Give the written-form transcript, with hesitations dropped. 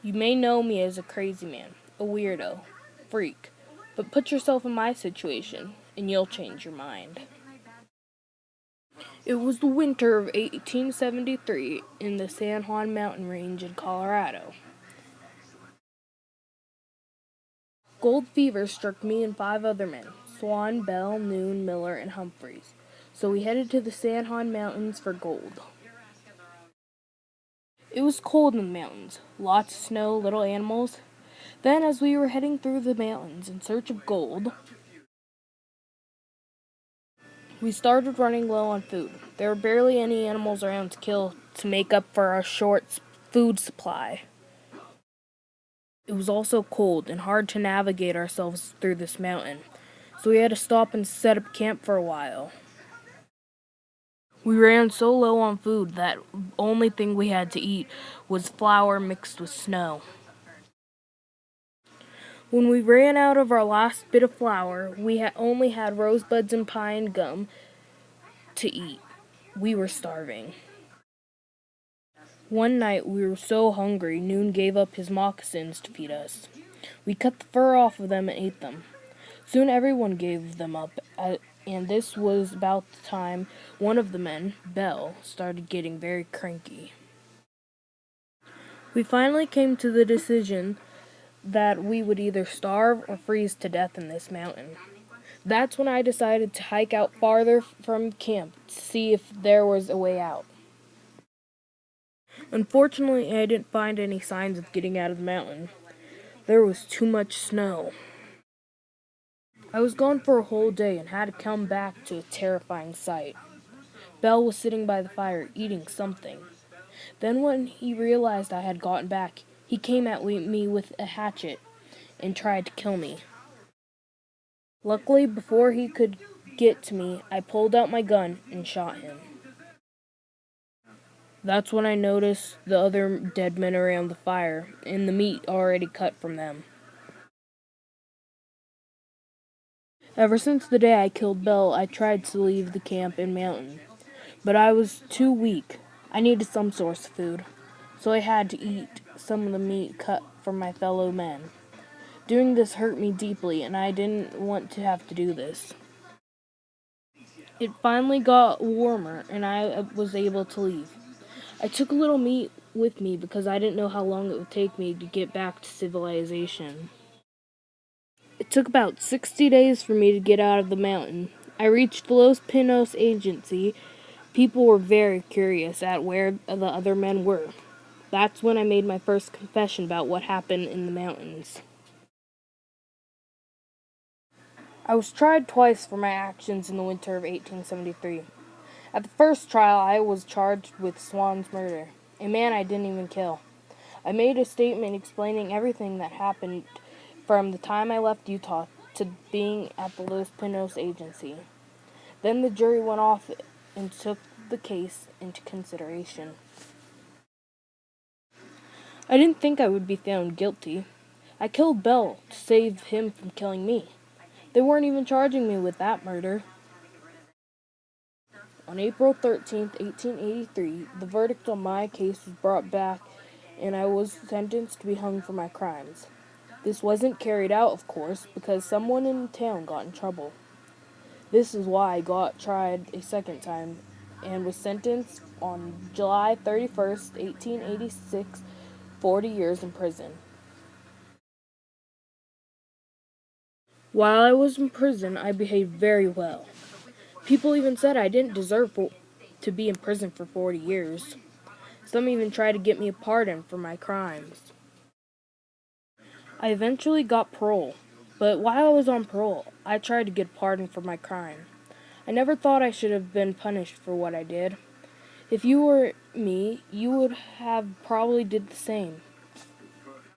You may know me as a crazy man, a weirdo, freak, but put yourself in my situation, and you'll change your mind. It was the winter of 1873 in the San Juan mountain range in Colorado. Gold fever struck me and 5 other men, Swan, Bell, Noon, Miller, and Humphreys, so we headed to the San Juan mountains for gold. It was cold in the mountains, lots of snow, little animals. Then, as we were heading through the mountains in search of gold, we started running low on food. There were barely any animals around to kill to make up for our short food supply. It was also cold and hard to navigate ourselves through this mountain, so we had to stop and set up camp for a while. We ran so low on food that the only thing we had to eat was flour mixed with snow. When we ran out of our last bit of flour, we only had rosebuds and pine gum to eat. We were starving. One night we were so hungry, Noon gave up his moccasins to feed us. We cut the fur off of them and ate them. Soon everyone gave them up, and this was about the time one of the men, Bell, started getting very cranky. We finally came to the decision that we would either starve or freeze to death in this mountain. That's when I decided to hike out farther from camp to see if there was a way out. Unfortunately, I didn't find any signs of getting out of the mountain. There was too much snow. I was gone for a whole day and had to come back to a terrifying sight. Bell was sitting by the fire, eating something. Then when he realized I had gotten back, he came at me with a hatchet and tried to kill me. Luckily, before he could get to me, I pulled out my gun and shot him. That's when I noticed the other dead men around the fire, and the meat already cut from them. Ever since the day I killed Bell, I tried to leave the camp and mountain, but I was too weak. I needed some source of food, so I had to eat some of the meat cut from my fellow men. Doing this hurt me deeply, and I didn't want to have to do this. It finally got warmer, and I was able to leave. I took a little meat with me because I didn't know how long it would take me to get back to civilization. It took about 60 days for me to get out of the mountain. I reached the Los Pinos agency. People were very curious at where the other men were. That's when I made my first confession about what happened in the mountains. I was tried twice for my actions in the winter of 1873. At the first trial, I was charged with Swan's murder, a man I didn't even kill. I made a statement explaining everything that happened from the time I left Utah to being at the Los Pinos agency. Then the jury went off and took the case into consideration. I didn't think I would be found guilty. I killed Bell to save him from killing me. They weren't even charging me with that murder. On April 13th, 1883, the verdict on my case was brought back and I was sentenced to be hung for my crimes. This wasn't carried out, of course, because someone in the town got in trouble. This is why I got tried a second time and was sentenced on July 31st, 1886, 40 years in prison. While I was in prison, I behaved very well. People even said I didn't deserve to be in prison for 40 years. Some even tried to get me a pardon for my crimes. I eventually got parole, but while I was on parole, I tried to get a pardon for my crime. I never thought I should have been punished for what I did. If you were me, you would have probably did the same.